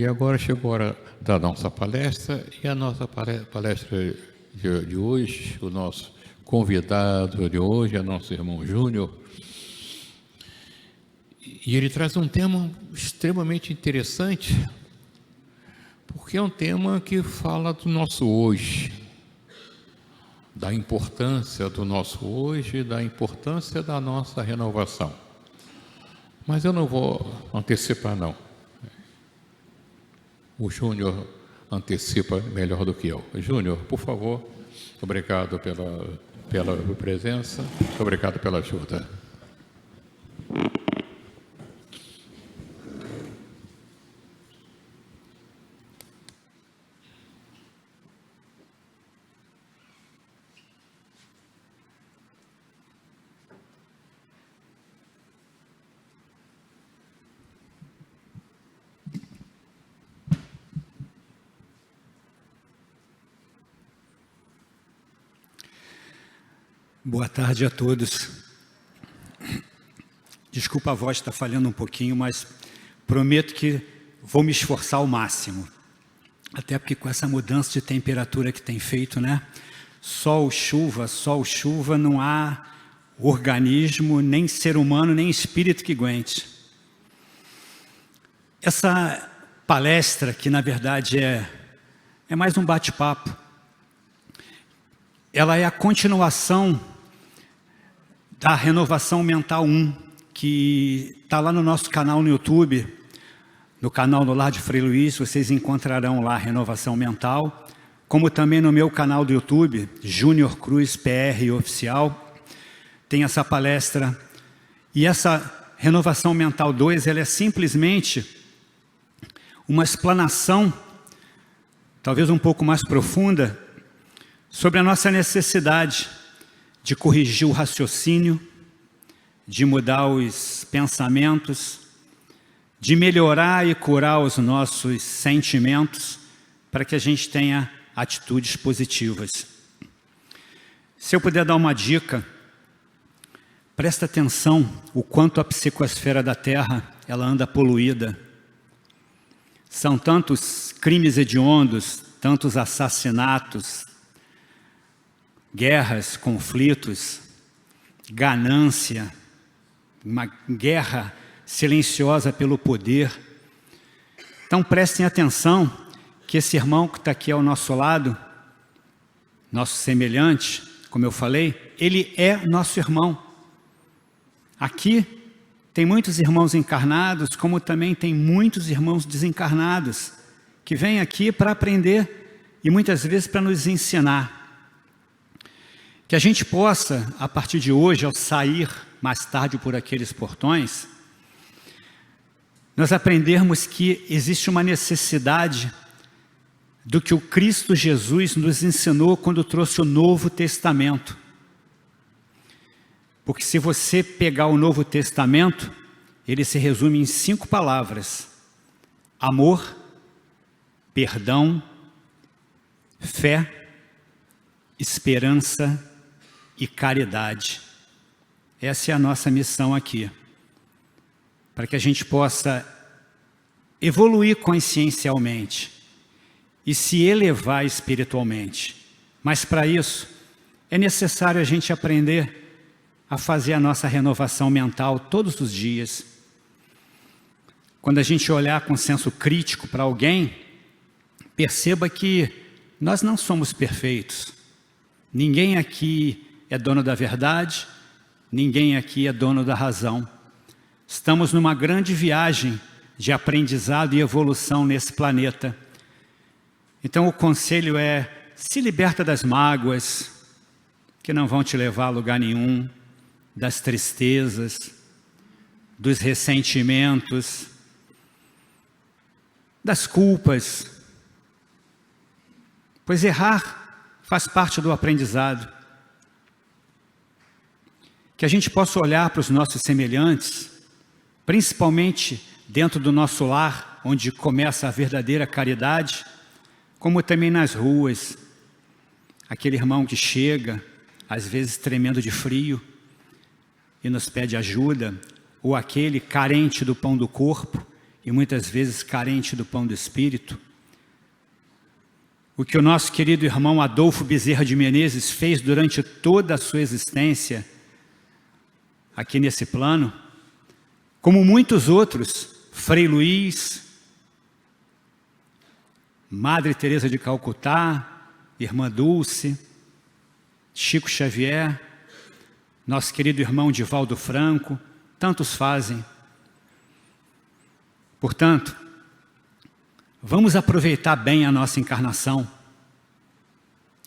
E agora chegou a hora da nossa palestra, e a nossa palestra de hoje, o nosso convidado de hoje é nosso irmão Júnior, e ele traz um tema extremamente interessante, porque é um tema que fala do nosso hoje, da importância do nosso hoje, da importância da nossa renovação. Mas eu não vou antecipar, não. O Júnior antecipa melhor do que eu. Júnior, por favor, obrigado pela presença, obrigado pela ajuda. Boa tarde a todos. Desculpa, a voz está falhando um pouquinho, mas prometo que vou me esforçar ao máximo. Até porque com essa mudança de temperatura que tem feito, né? Sol, chuva, não há organismo, nem ser humano, nem espírito que aguente. Essa palestra, que na verdade é mais um bate-papo, ela é a continuação da Renovação Mental 1, que está lá no nosso canal no YouTube, no canal do Lar de Frei Luiz, vocês encontrarão lá a Renovação Mental, como também no meu canal do YouTube, Júnior Cruz PR Oficial, tem essa palestra. E essa Renovação Mental 2, ela é simplesmente uma explanação, talvez um pouco mais profunda, sobre a nossa necessidade de corrigir o raciocínio, de mudar os pensamentos, de melhorar e curar os nossos sentimentos, para que a gente tenha atitudes positivas. Se eu puder dar uma dica, presta atenção o quanto a psicosfera da Terra ela anda poluída. São tantos crimes hediondos, tantos assassinatos, guerras, conflitos, ganância, uma guerra silenciosa pelo poder. Então prestem atenção que esse irmão que está aqui ao nosso lado, nosso semelhante, como eu falei, ele é nosso irmão. Aqui tem muitos irmãos encarnados, como também tem muitos irmãos desencarnados, que vêm aqui para aprender e muitas vezes para nos ensinar. Que a gente possa, a partir de hoje, ao sair mais tarde por aqueles portões, nós aprendermos que existe uma necessidade do que o Cristo Jesus nos ensinou quando trouxe o Novo Testamento. Porque se você pegar o Novo Testamento, ele se resume em 5 palavras: amor, perdão, fé, esperança e caridade. Essa é a nossa missão aqui, para que a gente possa evoluir consciencialmente e se elevar espiritualmente. Mas para isso é necessário a gente aprender a fazer a nossa renovação mental todos os dias. Quando a gente olhar com senso crítico para alguém, perceba que nós não somos perfeitos. Ninguém aqui é dono da verdade, ninguém aqui é dono da razão. Estamos numa grande viagem de aprendizado e evolução nesse planeta. Então o conselho é: se liberta das mágoas, que não vão te levar a lugar nenhum, das tristezas, dos ressentimentos, das culpas, pois errar faz parte do aprendizado. Que a gente possa olhar para os nossos semelhantes, principalmente dentro do nosso lar, onde começa a verdadeira caridade, como também nas ruas. Aquele irmão que chega, às vezes tremendo de frio, e nos pede ajuda, ou aquele carente do pão do corpo, e muitas vezes carente do pão do Espírito. O que o nosso querido irmão Adolfo Bezerra de Menezes fez durante toda a sua existência aqui nesse plano, como muitos outros, Frei Luís, Madre Teresa de Calcutá, Irmã Dulce, Chico Xavier, nosso querido irmão Divaldo Franco, tantos fazem. Portanto, vamos aproveitar bem a nossa encarnação,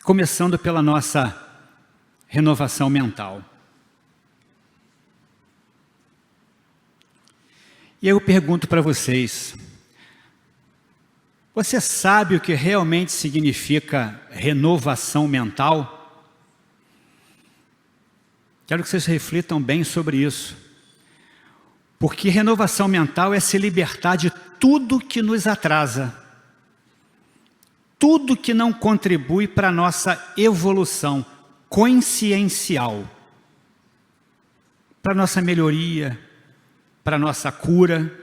começando pela nossa renovação mental. E eu pergunto para vocês, você sabe o que realmente significa renovação mental? Quero que vocês reflitam bem sobre isso. Porque renovação mental é se libertar de tudo que nos atrasa, tudo que não contribui para a nossa evolução consciencial, para a nossa melhoria, para a nossa cura.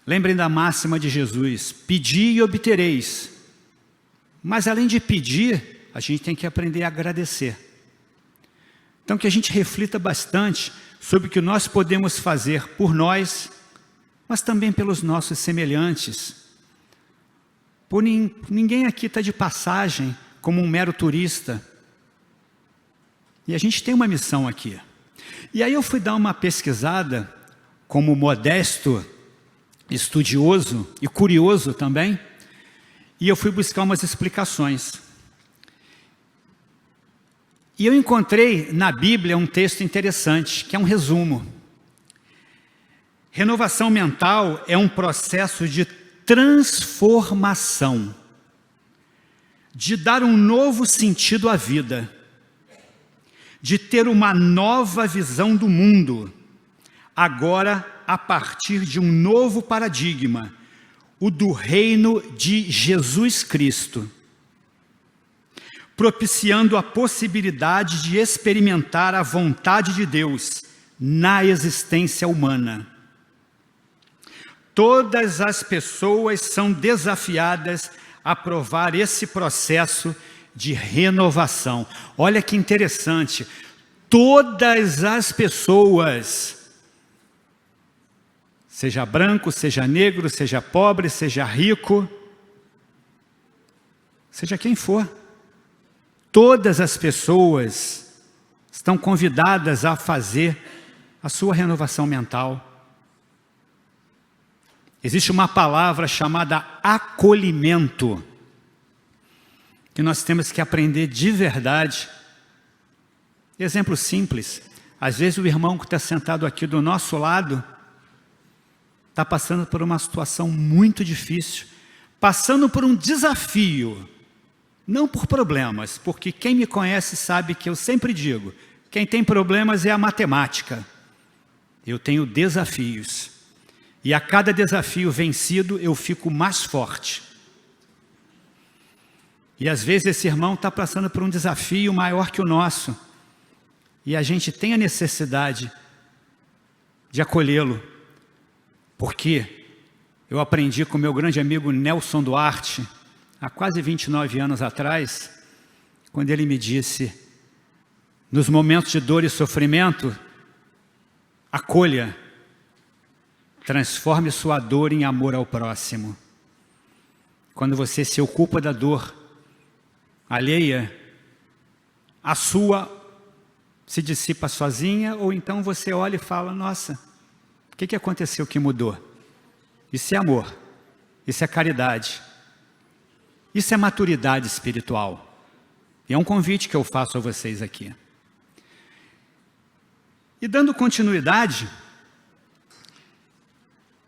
Lembrem da máxima de Jesus: pedi e obtereis. Mas além de pedir, a gente tem que aprender a agradecer. Então que a gente reflita bastante sobre o que nós podemos fazer por nós, mas também pelos nossos semelhantes. Ninguém aqui está de passagem como um mero turista. E a gente tem uma missão aqui. E aí eu fui dar uma pesquisada, como modesto estudioso e curioso também, e eu fui buscar umas explicações. E eu encontrei na Bíblia um texto interessante, que é um resumo. Renovação mental é um processo de transformação, de dar um novo sentido à vida, de ter uma nova visão do mundo, agora a partir de um novo paradigma, o do reino de Jesus Cristo, propiciando a possibilidade de experimentar a vontade de Deus na existência humana. Todas as pessoas são desafiadas a provar esse processo de renovação. Olha que interessante, todas as pessoas, seja branco, seja negro, seja pobre, seja rico, seja quem for, todas as pessoas estão convidadas a fazer a sua renovação mental. Existe uma palavra chamada acolhimento, que nós temos que aprender de verdade. Exemplo simples, às vezes o irmão que está sentado aqui do nosso lado está passando por uma situação muito difícil, passando por um desafio, não por problemas, porque quem me conhece sabe que eu sempre digo, quem tem problemas é a matemática. Eu tenho desafios, e a cada desafio vencido eu fico mais forte. E às vezes esse irmão está passando por um desafio maior que o nosso, e a gente tem a necessidade de acolhê-lo, porque eu aprendi com meu grande amigo Nelson Duarte, há quase 29 anos atrás, quando ele me disse, nos momentos de dor e sofrimento, acolha, transforme sua dor em amor ao próximo. Quando você se ocupa da dor alheia, a sua se dissipa sozinha, ou então você olha e fala, nossa, o que aconteceu que mudou? Isso é amor, isso é caridade, isso é maturidade espiritual. E é um convite que eu faço a vocês aqui. E dando continuidade,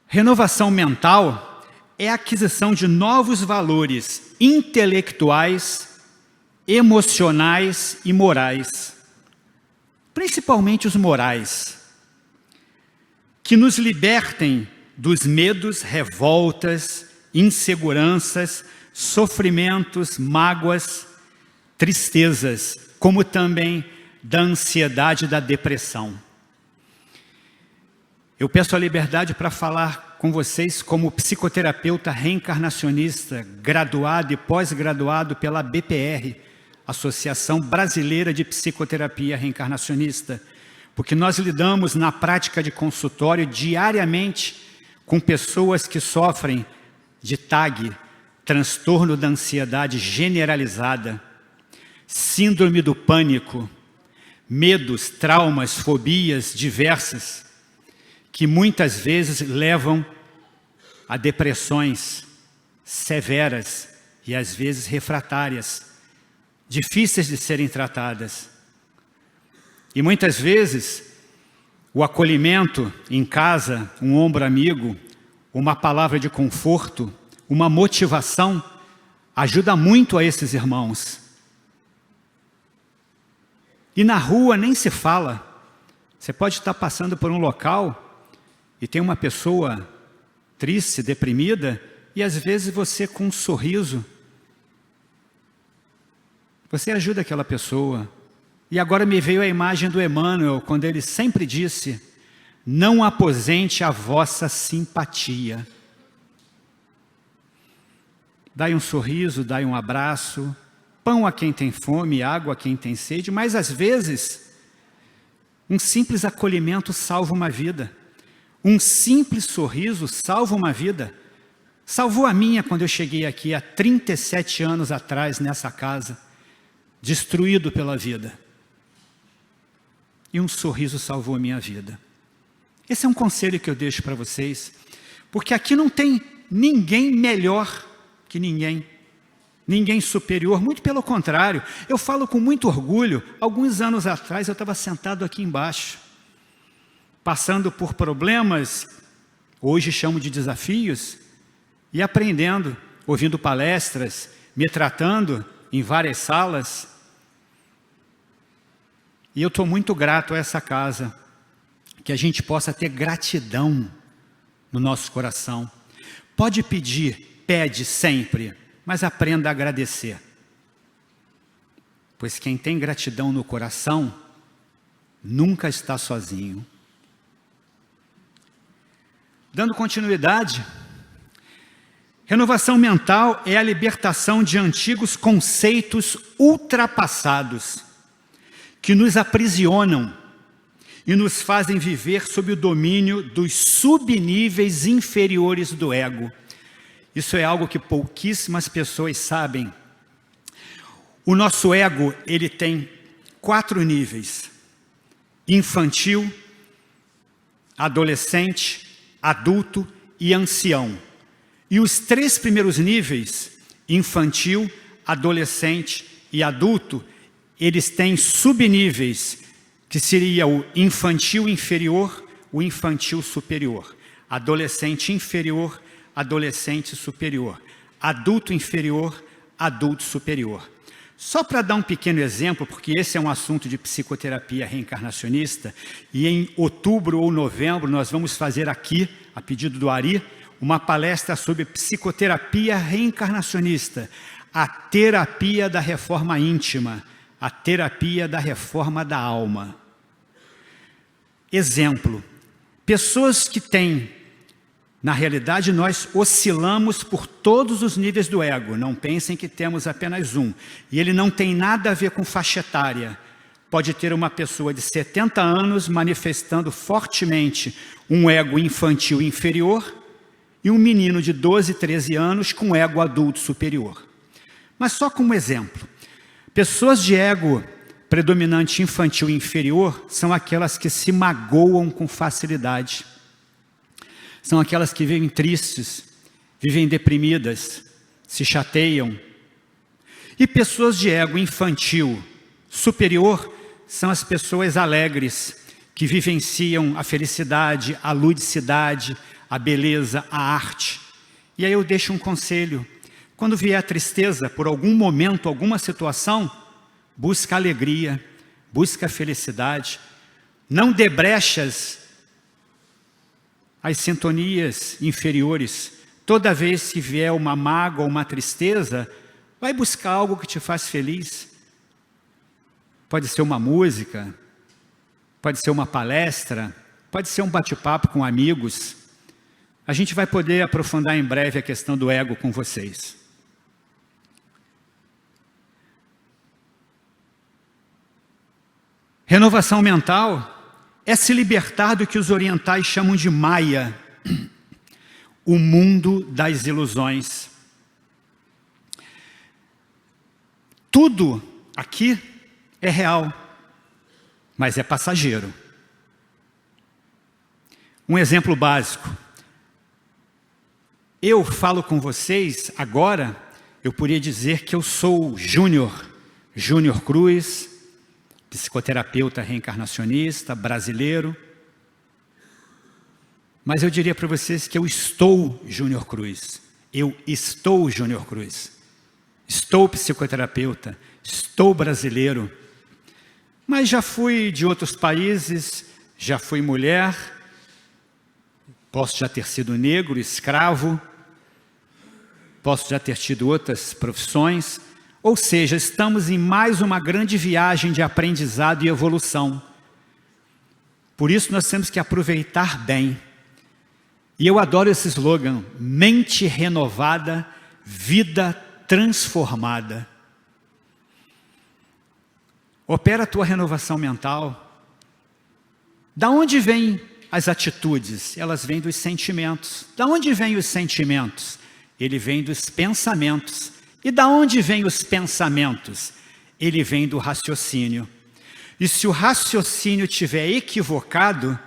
renovação mental é a aquisição de novos valores intelectuais, emocionais e morais, principalmente os morais, que nos libertem dos medos, revoltas, inseguranças, sofrimentos, mágoas, tristezas, como também da ansiedade e da depressão. Eu peço a liberdade para falar com vocês como psicoterapeuta reencarnacionista, graduado e pós-graduado pela BPR, Associação Brasileira de Psicoterapia Reencarnacionista, porque nós lidamos na prática de consultório diariamente com pessoas que sofrem de TAG, transtorno da ansiedade generalizada, síndrome do pânico, medos, traumas, fobias diversas, que muitas vezes levam a depressões severas e às vezes refratárias, difíceis de serem tratadas. E muitas vezes o acolhimento em casa, um ombro amigo, uma palavra de conforto, uma motivação, ajuda muito a esses irmãos. E na rua nem se fala. Você pode estar passando por um local e tem uma pessoa triste, deprimida, e às vezes você com um sorriso, você ajuda aquela pessoa. E agora me veio a imagem do Emmanuel, quando ele sempre disse: não aposente a vossa simpatia. Dai um sorriso, dai um abraço, pão a quem tem fome, água a quem tem sede, mas às vezes um simples acolhimento salva uma vida. Um simples sorriso salva uma vida. Salvou a minha quando eu cheguei aqui há 37 anos atrás nessa casa, destruído pela vida. E um sorriso salvou a minha vida. Esse é um conselho que eu deixo para vocês, porque aqui não tem ninguém melhor que ninguém, ninguém superior, muito pelo contrário. Eu falo com muito orgulho. Alguns anos atrás eu estava sentado aqui embaixo, passando por problemas, hoje chamo de desafios, e aprendendo, ouvindo palestras, me tratando em várias salas. E eu estou muito grato a essa casa, que a gente possa ter gratidão no nosso coração. Pode pedir, pede sempre, mas aprenda a agradecer. Pois quem tem gratidão no coração, nunca está sozinho. Dando continuidade, renovação mental é a libertação de antigos conceitos ultrapassados, que nos aprisionam e nos fazem viver sob o domínio dos subníveis inferiores do ego. Isso é algo que pouquíssimas pessoas sabem. O nosso ego, ele tem 4 níveis: infantil, adolescente, adulto e ancião. E os 3 primeiros níveis, infantil, adolescente e adulto, eles têm subníveis, que seria o infantil inferior, o infantil superior, adolescente inferior, adolescente superior, adulto inferior, adulto superior. Só para dar um pequeno exemplo, porque esse é um assunto de psicoterapia reencarnacionista, e em outubro ou novembro nós vamos fazer aqui, a pedido do Ari, uma palestra sobre psicoterapia reencarnacionista, a terapia da reforma íntima, a terapia da reforma da alma. Exemplo, pessoas que têm, na realidade nós oscilamos por todos os níveis do ego, não pensem que temos apenas um, e ele não tem nada a ver com faixa etária. Pode ter uma pessoa de 70 anos manifestando fortemente um ego infantil inferior e um menino de 12, 13 anos com ego adulto superior. Mas só como exemplo, pessoas de ego predominante infantil inferior são aquelas que se magoam com facilidade. São aquelas que vivem tristes, vivem deprimidas, se chateiam. E pessoas de ego infantil superior são as pessoas alegres, que vivenciam a felicidade, a ludicidade, a beleza, a arte. E aí eu deixo um conselho: quando vier a tristeza por algum momento, alguma situação, busca alegria, busca felicidade, não dê brechas às sintonias inferiores. Toda vez que vier uma mágoa ou uma tristeza, vai buscar algo que te faz feliz. Pode ser uma música, pode ser uma palestra, pode ser um bate-papo com amigos. A gente vai poder aprofundar em breve a questão do ego com vocês. Renovação mental é se libertar do que os orientais chamam de Maya, o mundo das ilusões. Tudo aqui é real, mas é passageiro. Um exemplo básico. Eu falo com vocês agora, eu poderia dizer que eu sou Júnior Cruz, psicoterapeuta reencarnacionista, brasileiro. Mas eu diria para vocês que eu estou Júnior Cruz. Eu estou Júnior Cruz. Estou psicoterapeuta, estou brasileiro. Mas já fui de outros países, já fui mulher, posso já ter sido negro, escravo, posso já ter tido outras profissões. Ou seja, estamos em mais uma grande viagem de aprendizado e evolução. Por isso nós temos que aproveitar bem. E eu adoro esse slogan, mente renovada, vida transformada. Opera a tua renovação mental. Da onde vêm as atitudes? Elas vêm dos sentimentos. Da onde vêm os sentimentos? Ele vem dos pensamentos. E da onde vêm os pensamentos? Ele vem do raciocínio. E se o raciocínio estiver equivocado,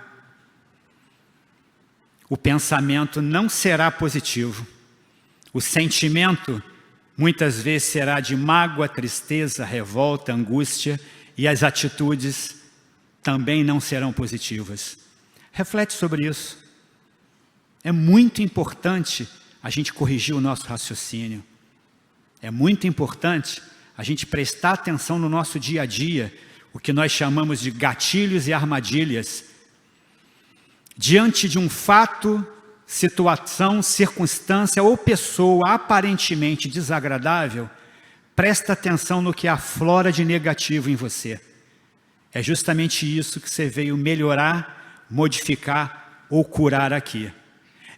o pensamento não será positivo. O sentimento muitas vezes será de mágoa, tristeza, revolta, angústia, e as atitudes também não serão positivas. Reflete sobre isso. É muito importante a gente corrigir o nosso raciocínio. É muito importante a gente prestar atenção no nosso dia a dia, o que nós chamamos de gatilhos e armadilhas. Diante de um fato, situação, circunstância ou pessoa aparentemente desagradável, presta atenção no que aflora de negativo em você. É justamente isso que você veio melhorar, modificar ou curar aqui.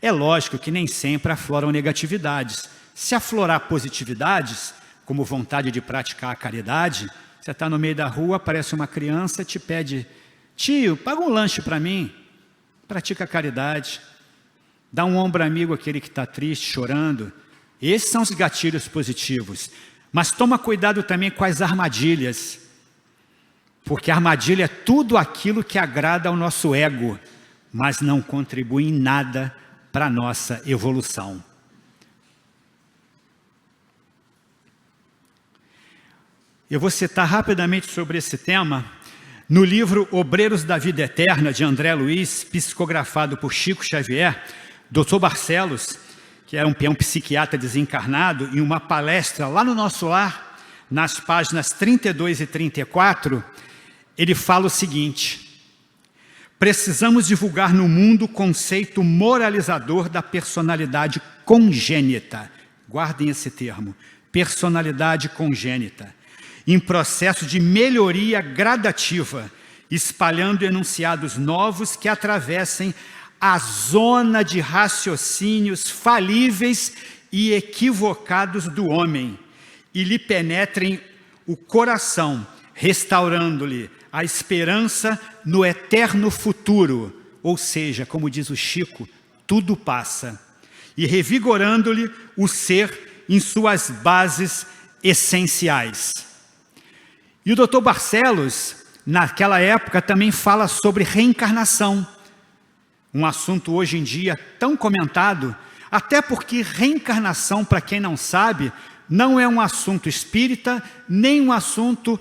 É lógico que nem sempre afloram negatividades. Se aflorar positividades, como vontade de praticar a caridade, você está no meio da rua, aparece uma criança, te pede, tio, paga um lanche para mim. Pratica a caridade, dá um ombro amigo àquele que está triste, chorando. Esses são os gatilhos positivos. Mas toma cuidado também com as armadilhas, porque a armadilha é tudo aquilo que agrada ao nosso ego, mas não contribui em nada para a nossa evolução. Eu vou citar rapidamente sobre esse tema no livro Obreiros da Vida Eterna, de André Luiz, psicografado por Chico Xavier. Dr. Barcelos, que era um psiquiatra desencarnado, em uma palestra lá no nosso lar, nas páginas 32 e 34, ele fala o seguinte: precisamos divulgar no mundo o conceito moralizador da personalidade congênita. Guardem esse termo, personalidade congênita, em processo de melhoria gradativa, espalhando enunciados novos que atravessem a zona de raciocínios falíveis e equivocados do homem e lhe penetrem o coração, restaurando-lhe a esperança no eterno futuro, ou seja, como diz o Chico, tudo passa, e revigorando-lhe o ser em suas bases essenciais. E o Dr. Barcelos, naquela época, também fala sobre reencarnação, um assunto hoje em dia tão comentado, até porque reencarnação, para quem não sabe, não é um assunto espírita, nem um assunto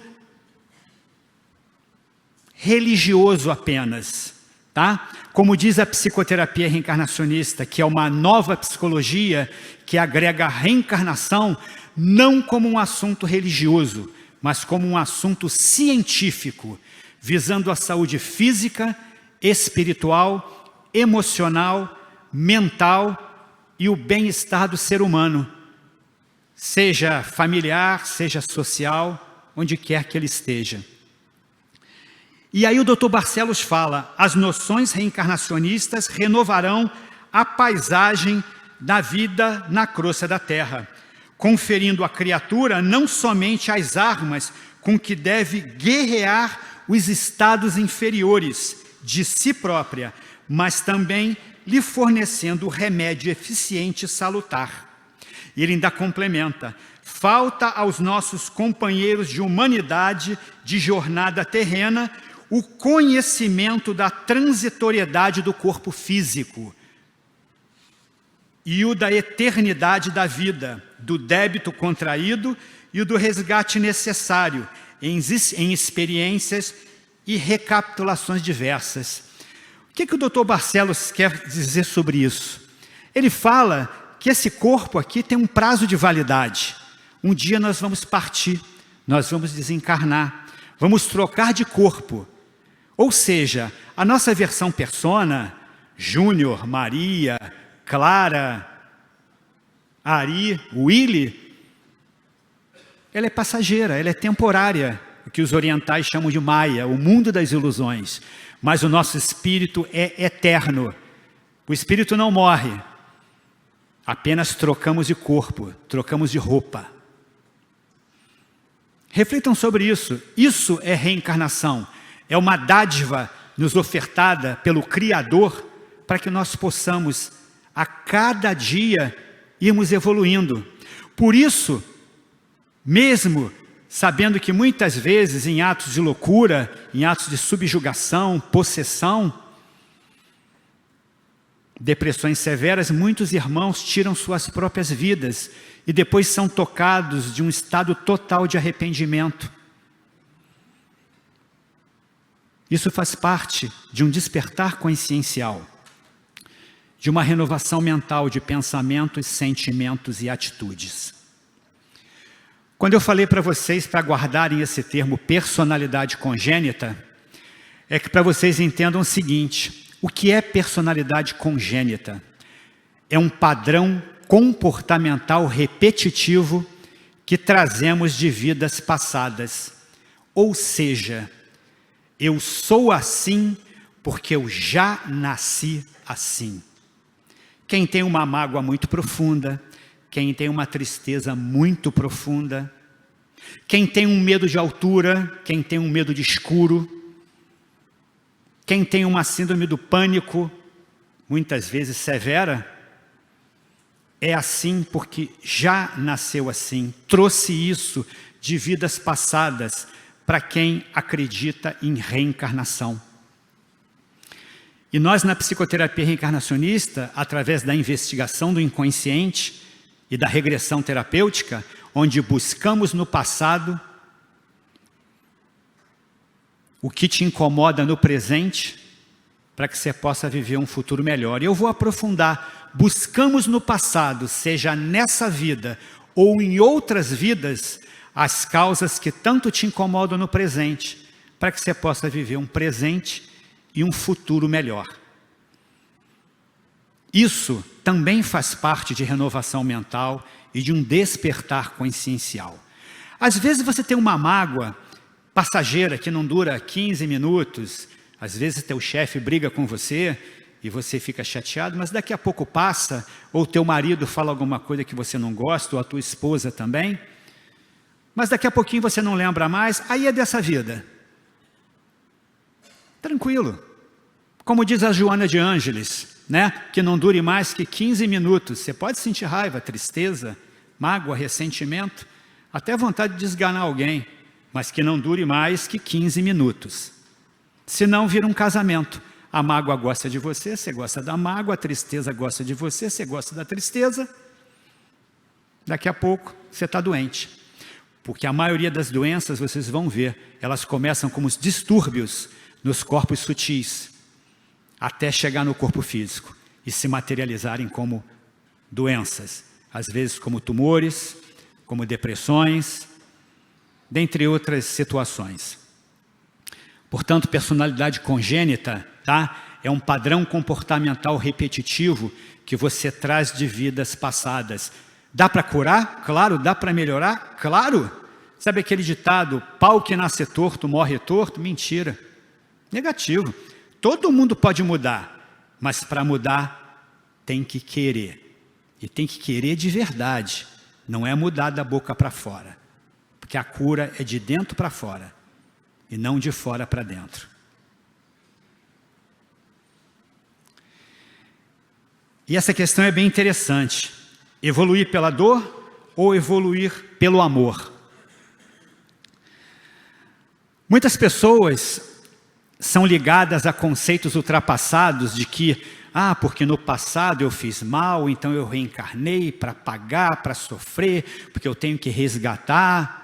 religioso apenas, tá? Como diz a psicoterapia reencarnacionista, que é uma nova psicologia que agrega a reencarnação não como um assunto religioso, mas como um assunto científico, visando a saúde física, espiritual, emocional, mental e o bem-estar do ser humano, seja familiar, seja social, onde quer que ele esteja. E aí o Dr. Barcelos fala, as noções reencarnacionistas renovarão a paisagem da vida na crosta da Terra, conferindo à criatura não somente as armas com que deve guerrear os estados inferiores de si própria, mas também lhe fornecendo o remédio eficiente e salutar. E ele ainda complementa, falta aos nossos companheiros de humanidade, de jornada terrena, o conhecimento da transitoriedade do corpo físico e o da eternidade da vida, do débito contraído e o do resgate necessário em experiências e recapitulações diversas. O que o Dr. Barcelos quer dizer sobre isso? Ele fala que esse corpo aqui tem um prazo de validade. Um dia nós vamos partir, nós vamos desencarnar, vamos trocar de corpo. Ou seja, a nossa versão persona, Júnior, Maria, Clara, Ari, Willy, ela é passageira, ela é temporária, o que os orientais chamam de Maya, o mundo das ilusões. Mas o nosso espírito é eterno. O espírito não morre. Apenas trocamos de corpo, trocamos de roupa. Reflitam sobre isso. Isso é reencarnação. É uma dádiva nos ofertada pelo Criador para que nós possamos, a cada dia, irmos evoluindo. Por isso, mesmo sabendo que muitas vezes em atos de loucura, em atos de subjugação, possessão, depressões severas, muitos irmãos tiram suas próprias vidas e depois são tocados de um estado total de arrependimento. Isso faz parte de um despertar consciencial, de uma renovação mental de pensamentos, sentimentos e atitudes. Quando eu falei para vocês para guardarem esse termo personalidade congênita, é que para vocês entendam o seguinte, o que é personalidade congênita? É um padrão comportamental repetitivo que trazemos de vidas passadas. Ou seja, eu sou assim porque eu já nasci assim. Quem tem uma mágoa muito profunda, quem tem uma tristeza muito profunda, quem tem um medo de altura, quem tem um medo de escuro, quem tem uma síndrome do pânico, muitas vezes severa, é assim porque já nasceu assim, trouxe isso de vidas passadas para quem acredita em reencarnação. E nós na psicoterapia reencarnacionista, através da investigação do inconsciente e da regressão terapêutica, onde buscamos no passado o que te incomoda no presente, para que você possa viver um futuro melhor. E eu vou aprofundar. Buscamos no passado, seja nessa vida ou em outras vidas, as causas que tanto te incomodam no presente, para que você possa viver um presente e um futuro melhor. Isso também faz parte de renovação mental e de um despertar consciencial. Às vezes você tem uma mágoa passageira que não dura 15 minutos, às vezes teu chefe briga com você e você fica chateado, mas daqui a pouco passa, ou teu marido fala alguma coisa que você não gosta, ou a tua esposa também, mas daqui a pouquinho você não lembra mais, aí é dessa vida. Tranquilo. Como diz a Joana de Ângeles, né? Que não dure mais que 15 minutos. Você pode sentir raiva, tristeza, mágoa, ressentimento, até vontade de desganar alguém, mas que não dure mais que 15 minutos. Senão vira um casamento. A mágoa gosta de você, você gosta da mágoa, a tristeza gosta de você, você gosta da tristeza. Daqui a pouco você está doente. Porque a maioria das doenças, vocês vão ver, elas começam como os distúrbios nos corpos sutis, até chegar no corpo físico e se materializarem como doenças, às vezes como tumores, como depressões, dentre outras situações. Portanto, personalidade congênita, tá? É um padrão comportamental repetitivo que você traz de vidas passadas. Dá para curar? Claro. Dá para melhorar? Claro. Sabe aquele ditado, pau que nasce torto, morre torto? Mentira. Negativo. Todo mundo pode mudar, mas para mudar tem que querer. E tem que querer de verdade. Não é mudar da boca para fora. Porque a cura é de dentro para fora e não de fora para dentro. E essa questão é bem interessante. Evoluir pela dor ou evoluir pelo amor? Muitas pessoas são ligadas a conceitos ultrapassados de que, porque no passado eu fiz mal, então eu reencarnei para pagar, para sofrer, porque eu tenho que resgatar.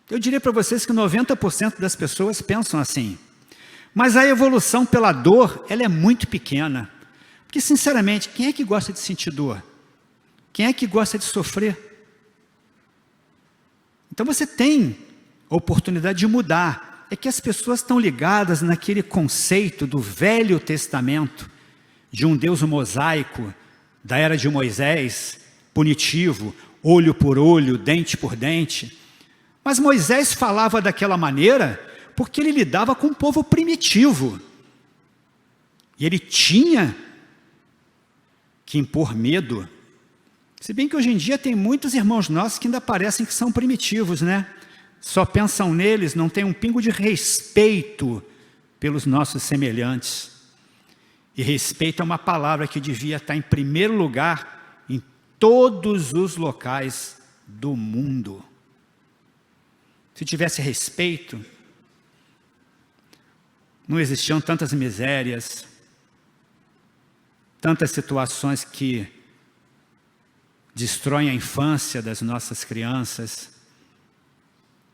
Eu diria para vocês que 90% das pessoas pensam assim. Mas a evolução pela dor, ela é muito pequena. Porque, sinceramente, quem é que gosta de sentir dor? Quem é que gosta de sofrer? Então você tem a oportunidade de mudar. É que as pessoas estão ligadas naquele conceito do Velho Testamento, de um Deus mosaico, da era de Moisés, punitivo, olho por olho, dente por dente. Mas Moisés falava daquela maneira porque ele lidava com um povo primitivo. E ele tinha que impor medo. Se bem que hoje em dia tem muitos irmãos nossos que ainda parecem que são primitivos, né? Só pensam neles, não tem um pingo de respeito pelos nossos semelhantes. E respeito é uma palavra que devia estar em primeiro lugar em todos os locais do mundo. Se tivesse respeito, não existiam tantas misérias, tantas situações que destroem a infância das nossas crianças,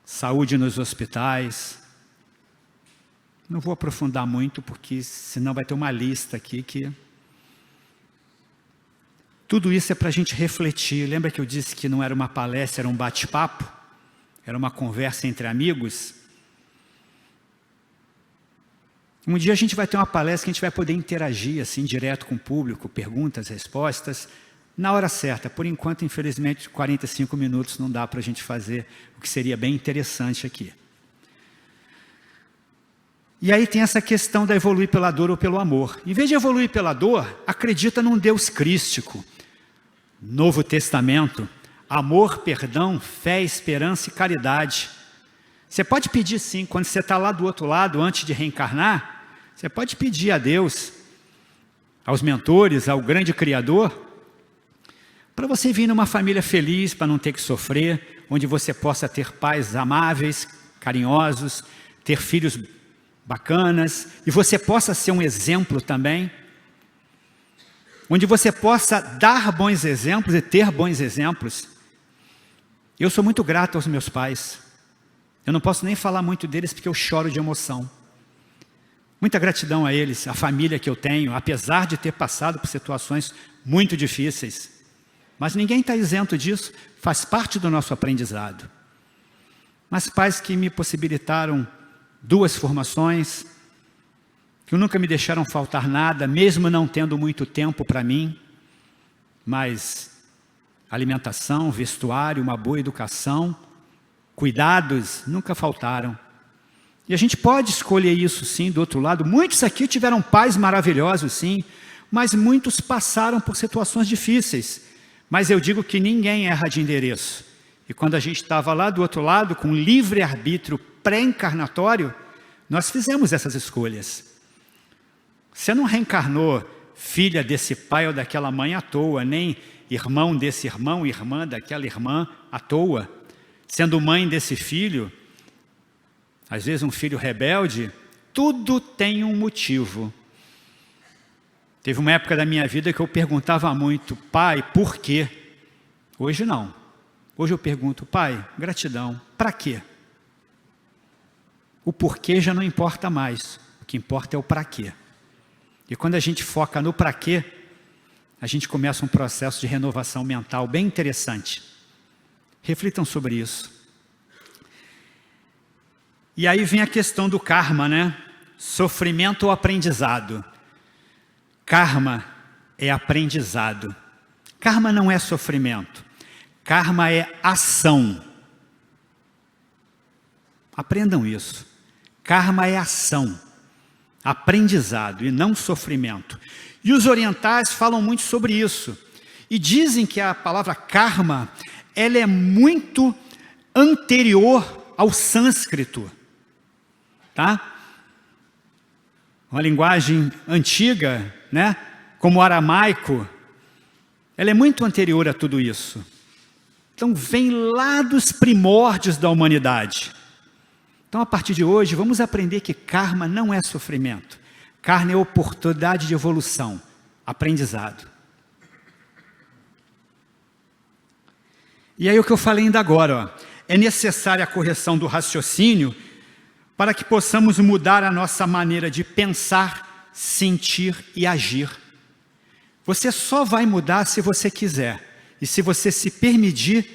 saúde nos hospitais. Não vou aprofundar muito, porque senão vai ter uma lista aqui que... Tudo isso é para a gente refletir. Lembra que eu disse que não era uma palestra, era um bate-papo? Era uma conversa entre amigos? Um dia a gente vai ter uma palestra que a gente vai poder interagir assim, direto com o público, perguntas, respostas, na hora certa. Por enquanto, infelizmente, 45 minutos não dá para a gente fazer o que seria bem interessante aqui. E aí tem essa questão da evoluir pela dor ou pelo amor. Em vez de evoluir pela dor, acredita num Deus crístico. Novo Testamento, amor, perdão, fé, esperança e caridade. Você pode pedir sim, quando você está lá do outro lado, antes de reencarnar, você pode pedir a Deus, aos mentores, ao grande Criador, para você vir numa família feliz, para não ter que sofrer, onde você possa ter pais amáveis, carinhosos, ter filhos bacanas, e você possa ser um exemplo também, onde você possa dar bons exemplos e ter bons exemplos. Eu sou muito grato aos meus pais. Eu não posso nem falar muito deles porque eu choro de emoção. Muita gratidão a eles, a família que eu tenho, apesar de ter passado por situações muito difíceis. Mas ninguém está isento disso, faz parte do nosso aprendizado. Mas pais que me possibilitaram 2 formações, que nunca me deixaram faltar nada, mesmo não tendo muito tempo para mim, mas alimentação, vestuário, uma boa educação, cuidados nunca faltaram. E a gente pode escolher isso sim, do outro lado. Muitos aqui tiveram pais maravilhosos sim, mas muitos passaram por situações difíceis. Mas eu digo que ninguém erra de endereço. E quando a gente estava lá do outro lado, com livre-arbítrio pré-encarnatório, nós fizemos essas escolhas. Você não reencarnou filha desse pai ou daquela mãe à toa, nem irmão desse irmão, irmã daquela irmã à toa. Sendo mãe desse filho, às vezes um filho rebelde, tudo tem um motivo. Teve uma época da minha vida que eu perguntava muito, pai, por quê? Hoje não. Hoje eu pergunto, pai, gratidão, para quê? O porquê já não importa mais, o que importa é o para quê. E quando a gente foca no para quê, a gente começa um processo de renovação mental bem interessante. Reflitam sobre isso. E aí vem a questão do karma, né? Sofrimento ou aprendizado? Karma é aprendizado. Karma não é sofrimento. Karma é ação. Aprendam isso. Karma é ação. aprendizado e não sofrimento. E os orientais falam muito sobre isso. E dizem que a palavra karma, ela é muito anterior ao sânscrito. Tá? Uma linguagem antiga, né? Como o aramaico, ela é muito anterior a tudo isso. Então vem lá dos primórdios da humanidade. Então a partir de hoje vamos aprender que karma não é sofrimento. Karma é oportunidade de evolução, aprendizado. E aí o que eu falei ainda agora, ó, é necessária a correção do raciocínio para que possamos mudar a nossa maneira de pensar, sentir e agir. Você só vai mudar se você quiser. E se você se permitir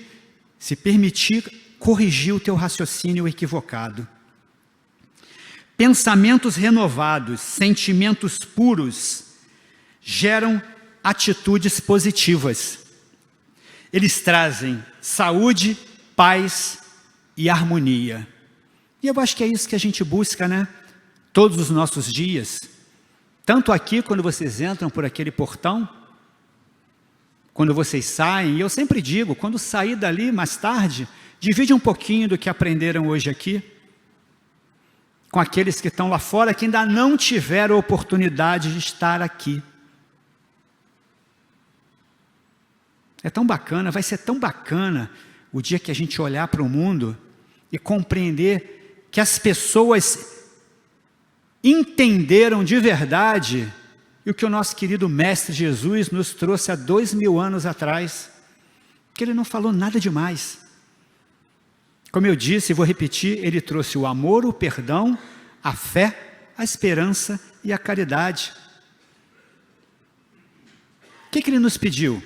corrigir o teu raciocínio equivocado. Pensamentos renovados, sentimentos puros, geram atitudes positivas. Eles trazem saúde, paz e harmonia. E eu acho que é isso que a gente busca, né? Todos os nossos dias. Tanto aqui, quando vocês entram por aquele portão, quando vocês saem, e eu sempre digo, quando sair dali mais tarde, divide um pouquinho do que aprenderam hoje aqui, com aqueles que estão lá fora, que ainda não tiveram a oportunidade de estar aqui. É tão bacana, vai ser tão bacana o dia que a gente olhar para o mundo e compreender que as pessoas entenderam de verdade o que o nosso querido Mestre Jesus nos trouxe há 2000 anos atrás, que ele não falou nada demais. Como eu disse e vou repetir, ele trouxe o amor, o perdão, a fé, a esperança e a caridade. O que ele nos pediu?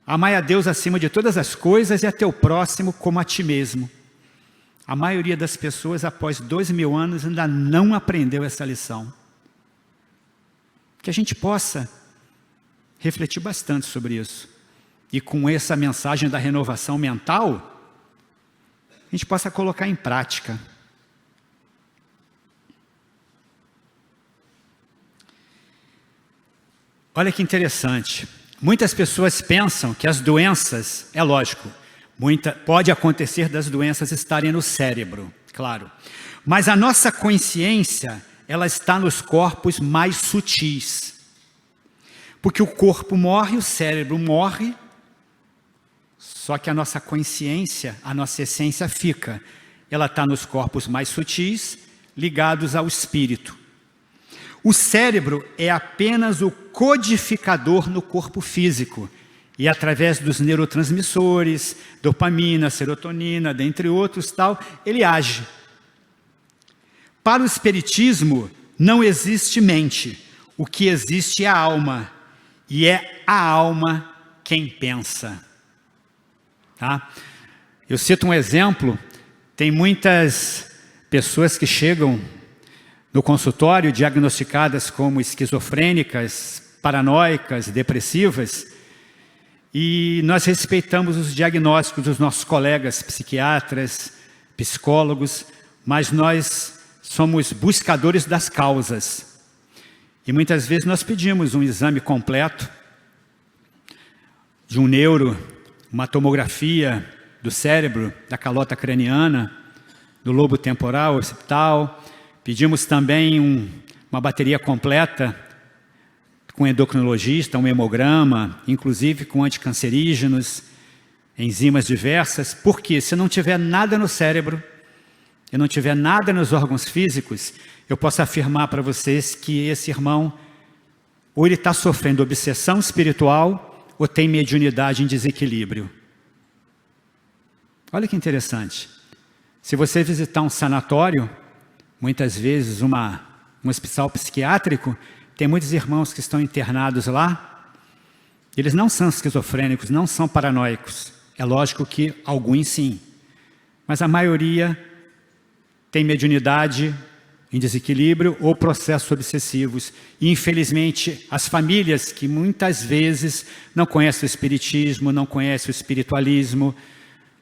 Amai a Deus acima de todas as coisas e a teu próximo como a ti mesmo. A maioria das pessoas, após 2000 anos, ainda não aprendeu essa lição. Que a gente possa refletir bastante sobre isso. E com essa mensagem da renovação mental, a gente possa colocar em prática. Olha que interessante. Muitas pessoas pensam que as doenças, é lógico, pode acontecer das doenças estarem no cérebro, claro. Mas a nossa consciência, ela está nos corpos mais sutis. Porque o corpo morre, o cérebro morre, só que a nossa consciência, a nossa essência fica. Ela está nos corpos mais sutis, ligados ao espírito. O cérebro é apenas o codificador no corpo físico. E através dos neurotransmissores, dopamina, serotonina, dentre outros, ele age. Para o espiritismo, não existe mente. O que existe é a alma. E é a alma quem pensa. Tá? Eu cito um exemplo. Tem muitas pessoas que chegam no consultório diagnosticadas como esquizofrênicas, paranoicas, depressivas, e nós respeitamos os diagnósticos dos nossos colegas psiquiatras, psicólogos, mas nós somos buscadores das causas. E muitas vezes nós pedimos um exame completo de um neuro, uma tomografia do cérebro, da calota craniana, do lobo temporal, occipital. Pedimos também uma bateria completa com endocrinologista, um hemograma, inclusive com anticancerígenos, enzimas diversas, porque se não tiver nada no cérebro e não tiver nada nos órgãos físicos, eu posso afirmar para vocês que esse irmão, ou ele está sofrendo obsessão espiritual, ou tem mediunidade em desequilíbrio. Olha que interessante. Se você visitar um sanatório, muitas vezes um hospital psiquiátrico, tem muitos irmãos que estão internados lá, eles não são esquizofrênicos, não são paranoicos. É lógico que alguns sim, mas a maioria tem mediunidade em desequilíbrio ou processos obsessivos. E infelizmente as famílias que muitas vezes não conhecem o espiritismo, não conhecem o espiritualismo,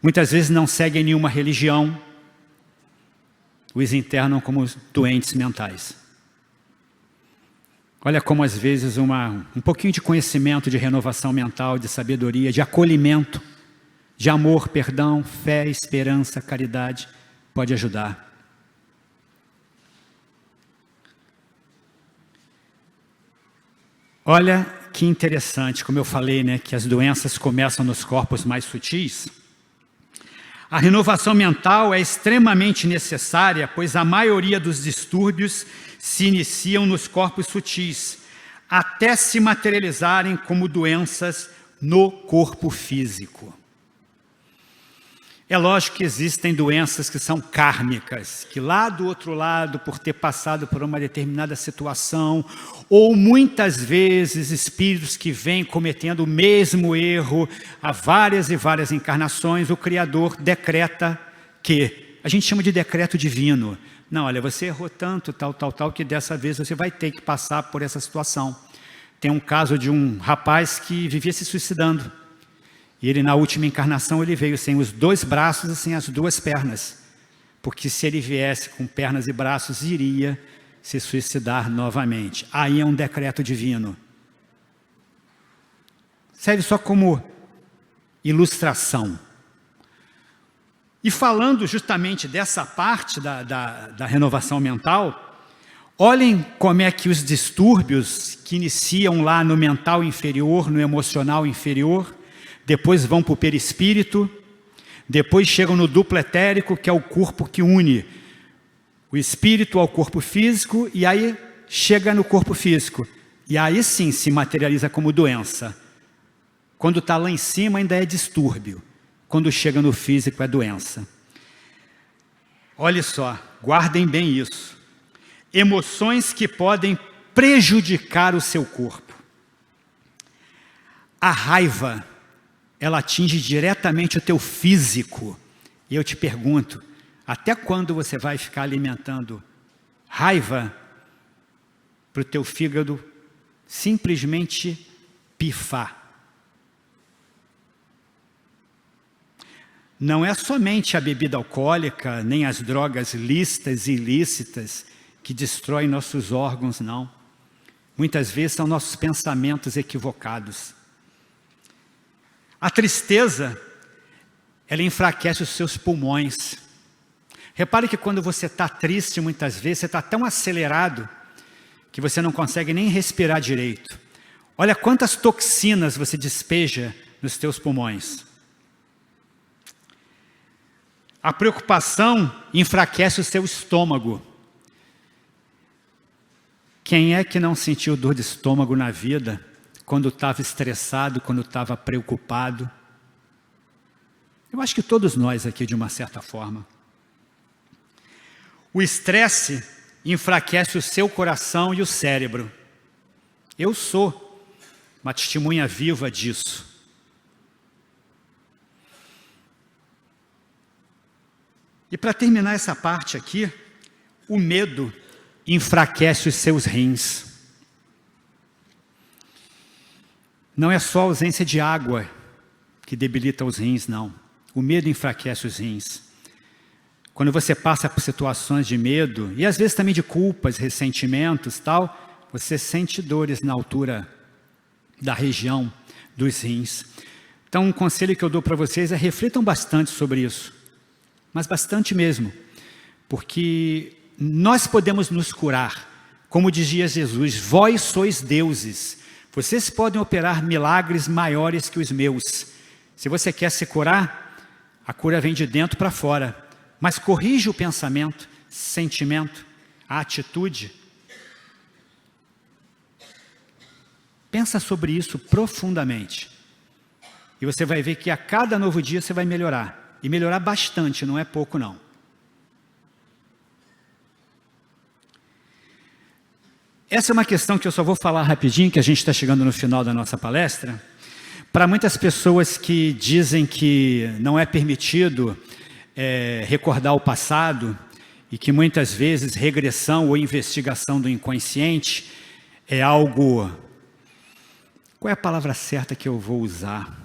muitas vezes não seguem nenhuma religião, os internam como doentes mentais. Olha como às vezes um pouquinho de conhecimento, de renovação mental, de sabedoria, de acolhimento, de amor, perdão, fé, esperança, caridade, pode ajudar. Olha que interessante, como eu falei, né, que as doenças começam nos corpos mais sutis. A renovação mental é extremamente necessária, pois a maioria dos distúrbios se iniciam nos corpos sutis, até se materializarem como doenças no corpo físico. É lógico que existem doenças que são kármicas, que lá do outro lado, por ter passado por uma determinada situação, ou muitas vezes espíritos que vêm cometendo o mesmo erro há várias e várias encarnações, o Criador decreta que, a gente chama de decreto divino. Não, olha, você errou tanto, tal, que dessa vez você vai ter que passar por essa situação. Tem um caso de um rapaz que vivia se suicidando. E ele, na última encarnação, ele veio sem os 2 braços e sem as 2 pernas. Porque se ele viesse com pernas e braços, iria se suicidar novamente. Aí é um decreto divino. Serve só como ilustração. E falando justamente dessa parte da renovação mental, olhem como é que os distúrbios que iniciam lá no mental inferior, no emocional inferior, depois vão para o perispírito, depois chegam no duplo etérico, que é o corpo que une o espírito ao corpo físico, e aí chega no corpo físico. E aí sim se materializa como doença. Quando está lá em cima ainda é distúrbio. Quando chega no físico é doença. Olha só, guardem bem isso. Emoções que podem prejudicar o seu corpo. A raiva, ela atinge diretamente o teu físico. E eu te pergunto, até quando você vai ficar alimentando raiva para o teu fígado simplesmente pifar? Não é somente a bebida alcoólica, nem as drogas lícitas e ilícitas que destroem nossos órgãos, não. Muitas vezes são nossos pensamentos equivocados. A tristeza, ela enfraquece os seus pulmões. Repare que quando você está triste, muitas vezes, você está tão acelerado que você não consegue nem respirar direito. Olha quantas toxinas você despeja nos teus pulmões. A preocupação enfraquece o seu estômago. Quem é que não sentiu dor de estômago na vida? Quando estava estressado, quando estava preocupado. Eu acho que todos nós aqui, de uma certa forma. O estresse enfraquece o seu coração e o cérebro. Eu sou uma testemunha viva disso. E para terminar essa parte aqui, o medo enfraquece os seus rins. Não é só a ausência de água que debilita os rins, não. O medo enfraquece os rins. Quando você passa por situações de medo, e às vezes também de culpas, ressentimentos, tal, você sente dores na altura da região dos rins. Então, um conselho que eu dou para vocês é reflitam bastante sobre isso. Mas bastante mesmo. Porque nós podemos nos curar. Como dizia Jesus, vós sois deuses. Vocês podem operar milagres maiores que os meus. Se você quer se curar, a cura vem de dentro para fora. Mas corrija o pensamento, sentimento, a atitude. Pensa sobre isso profundamente. E você vai ver que a cada novo dia você vai melhorar. E melhorar bastante, não é pouco não. Essa é uma questão que eu só vou falar rapidinho, que a gente está chegando no final da nossa palestra. Para muitas pessoas que dizem que não é permitido recordar o passado, e que muitas vezes regressão ou investigação do inconsciente é algo... Qual é a palavra certa que eu vou usar?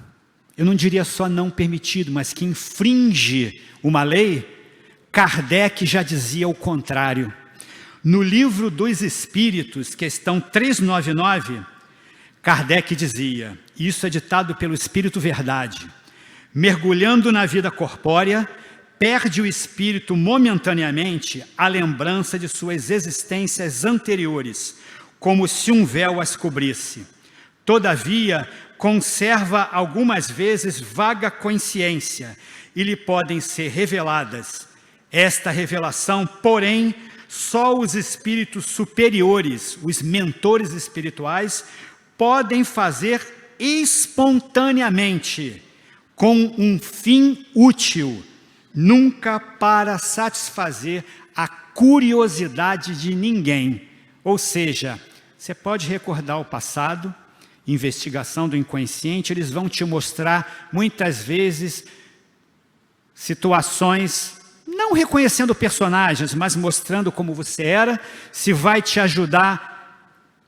Eu não diria só não permitido, mas que infringe uma lei. Kardec já dizia o contrário. No Livro dos Espíritos, questão 399, Kardec dizia, isso é ditado pelo Espírito Verdade, mergulhando na vida corpórea, perde o espírito momentaneamente a lembrança de suas existências anteriores, como se um véu as cobrisse. Todavia, conserva algumas vezes vaga consciência e lhe podem ser reveladas. Esta revelação, porém, só os espíritos superiores, os mentores espirituais, podem fazer espontaneamente, com um fim útil, nunca para satisfazer a curiosidade de ninguém. Ou seja, você pode recordar o passado, investigação do inconsciente, eles vão te mostrar, muitas vezes, situações, não reconhecendo personagens, mas mostrando como você era, se vai te ajudar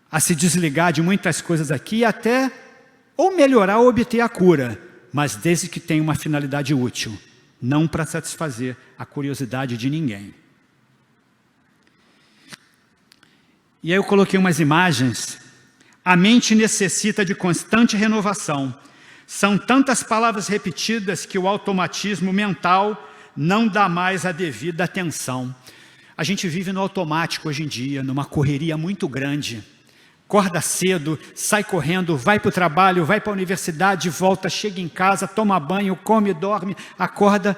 a se desligar de muitas coisas aqui, até ou melhorar ou obter a cura, mas desde que tenha uma finalidade útil, não para satisfazer a curiosidade de ninguém. E aí eu coloquei umas imagens. A mente necessita de constante renovação. São tantas palavras repetidas que o automatismo mental não dá mais a devida atenção. A gente vive no automático hoje em dia, numa correria muito grande. Acorda cedo, sai correndo, vai para o trabalho, vai para a universidade, volta, chega em casa, toma banho, come, dorme, acorda.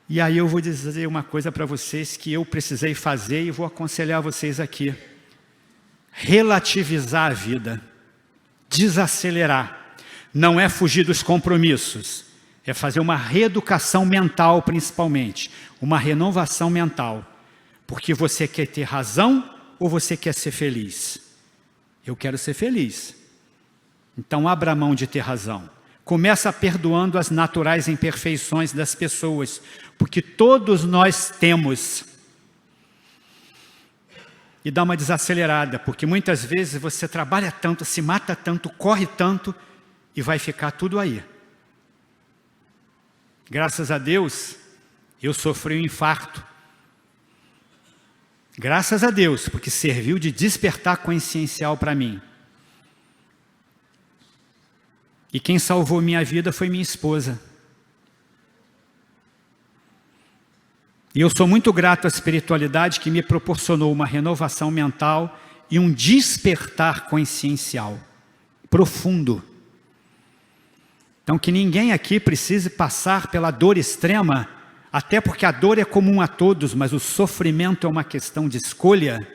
E aí eu vou dizer uma coisa para vocês que eu precisei fazer e vou aconselhar vocês aqui. Relativizar a vida, desacelerar, não é fugir dos compromissos, é fazer uma reeducação mental principalmente, uma renovação mental, porque você quer ter razão ou você quer ser feliz? Eu quero ser feliz, então abra mão de ter razão, começa perdoando as naturais imperfeições das pessoas, porque todos nós temos. E dá uma desacelerada, porque muitas vezes você trabalha tanto, se mata tanto, corre tanto, e vai ficar tudo aí. Graças a Deus, eu sofri um infarto. Graças a Deus, porque serviu de despertar consciencial para mim. E quem salvou minha vida foi minha esposa. E eu sou muito grato à espiritualidade que me proporcionou uma renovação mental e um despertar consciencial profundo. Então, que ninguém aqui precise passar pela dor extrema, até porque a dor é comum a todos, mas o sofrimento é uma questão de escolha,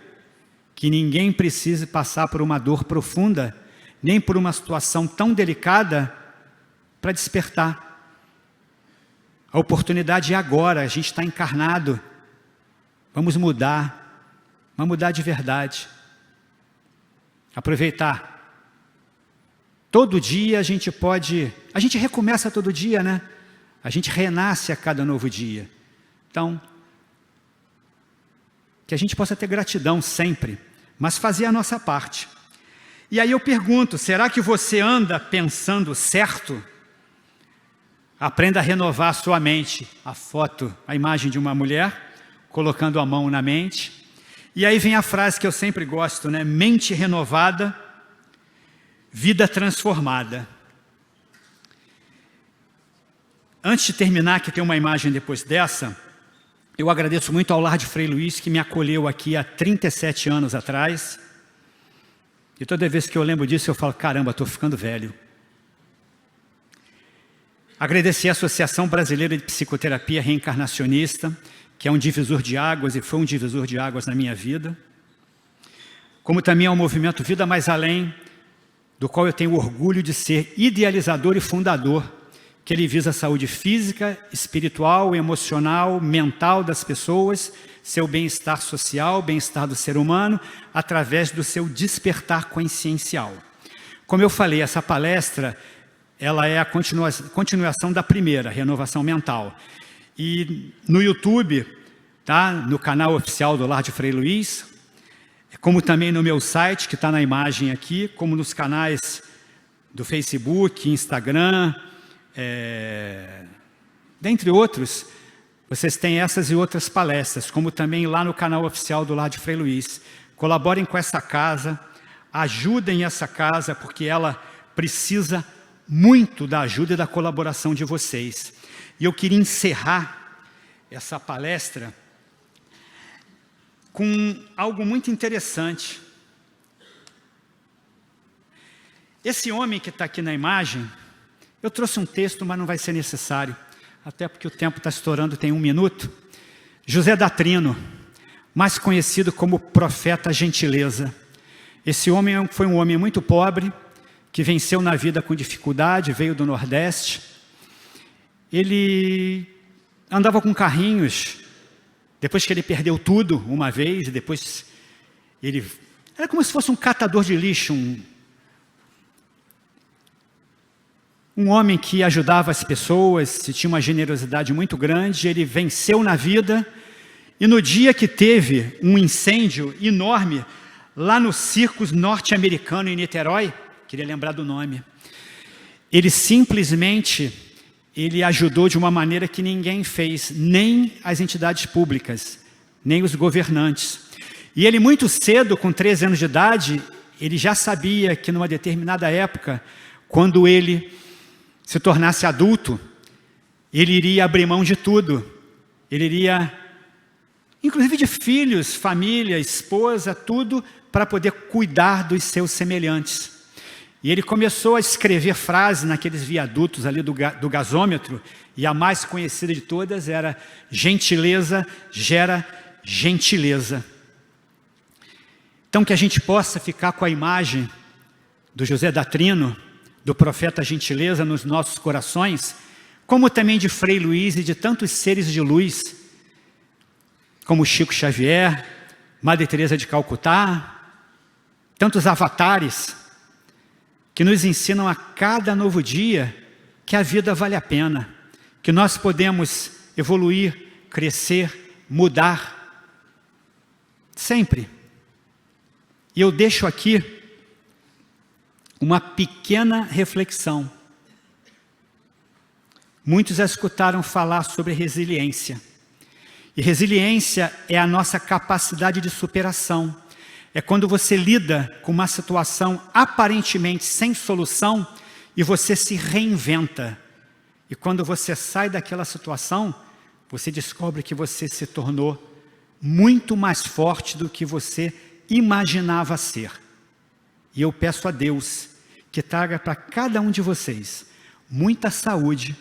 que ninguém precise passar por uma dor profunda, nem por uma situação tão delicada para despertar. A oportunidade é agora, a gente está encarnado. Vamos mudar de verdade. Aproveitar. Todo dia a gente recomeça todo dia, né? A gente renasce a cada novo dia. Então, que a gente possa ter gratidão sempre, mas fazer a nossa parte. E aí eu pergunto, será que você anda pensando certo? Aprenda a renovar a sua mente. A foto, a imagem de uma mulher, colocando a mão na mente. E aí vem a frase que eu sempre gosto, né? Mente renovada, vida transformada. Antes de terminar, que tem uma imagem depois dessa, eu agradeço muito ao Lar de Frei Luís, que me acolheu aqui há 37 anos atrás. E toda vez que eu lembro disso, eu falo, caramba, estou ficando velho. Agradecer à Associação Brasileira de Psicoterapia Reencarnacionista, que é um divisor de águas e foi um divisor de águas na minha vida. Como também ao movimento Vida Mais Além, do qual eu tenho orgulho de ser idealizador e fundador, que ele visa a saúde física, espiritual, emocional, mental das pessoas, seu bem-estar social, bem-estar do ser humano, através do seu despertar consciencial. Como eu falei, essa palestra, ela é a continuação da primeira, renovação mental. E no YouTube, tá? No canal oficial do Lar de Frei Luís, como também no meu site, que está na imagem aqui, como nos canais do Facebook, Instagram, dentre outros, Vocês têm essas e outras palestras, como também lá no canal oficial do Lar de Frei Luiz. Colaborem com essa casa, ajudem essa casa, porque ela precisa muito da ajuda e da colaboração de vocês. E eu queria encerrar essa palestra com algo muito interessante. Esse homem que está aqui na imagem, eu trouxe um texto, mas não vai ser necessário, até porque o tempo está estourando, tem 1 minuto. José Datrino, mais conhecido como Profeta Gentileza. Esse homem foi um homem muito pobre, que venceu na vida com dificuldade, veio do Nordeste. Ele andava com carrinhos, depois que ele perdeu tudo uma vez, e depois ele... Era como se fosse um catador de lixo, um homem que ajudava as pessoas, tinha uma generosidade muito grande. Ele venceu na vida, e no dia que teve um incêndio enorme, lá no Circus norte-americano em Niterói, queria lembrar do nome, ele simplesmente, ele ajudou de uma maneira que ninguém fez, nem as entidades públicas, nem os governantes. E ele muito cedo, com 13 anos de idade, ele já sabia que numa determinada época, quando ele se tornasse adulto, ele iria abrir mão de tudo. Ele iria, inclusive de filhos, família, esposa, tudo, para poder cuidar dos seus semelhantes. E ele começou a escrever frases naqueles viadutos ali do gasômetro, e a mais conhecida de todas era: gentileza gera gentileza. Então, que a gente possa ficar com a imagem do José Datrino, do Profeta Gentileza, nos nossos corações, como também de Frei Luiz e de tantos seres de luz, como Chico Xavier, Madre Teresa de Calcutá, tantos avatares, que nos ensinam a cada novo dia que a vida vale a pena, que nós podemos evoluir, crescer, mudar, sempre. E eu deixo aqui uma pequena reflexão. Muitos já escutaram falar sobre resiliência. E resiliência é a nossa capacidade de superação. É quando você lida com uma situação aparentemente sem solução e você se reinventa. E quando você sai daquela situação, você descobre que você se tornou muito mais forte do que você imaginava ser. E eu peço a Deus que traga para cada um de vocês muita saúde,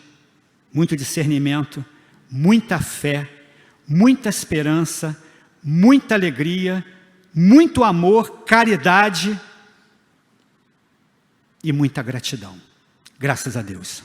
muito discernimento, muita fé, muita esperança, muita alegria, muito amor, caridade e muita gratidão. Graças a Deus.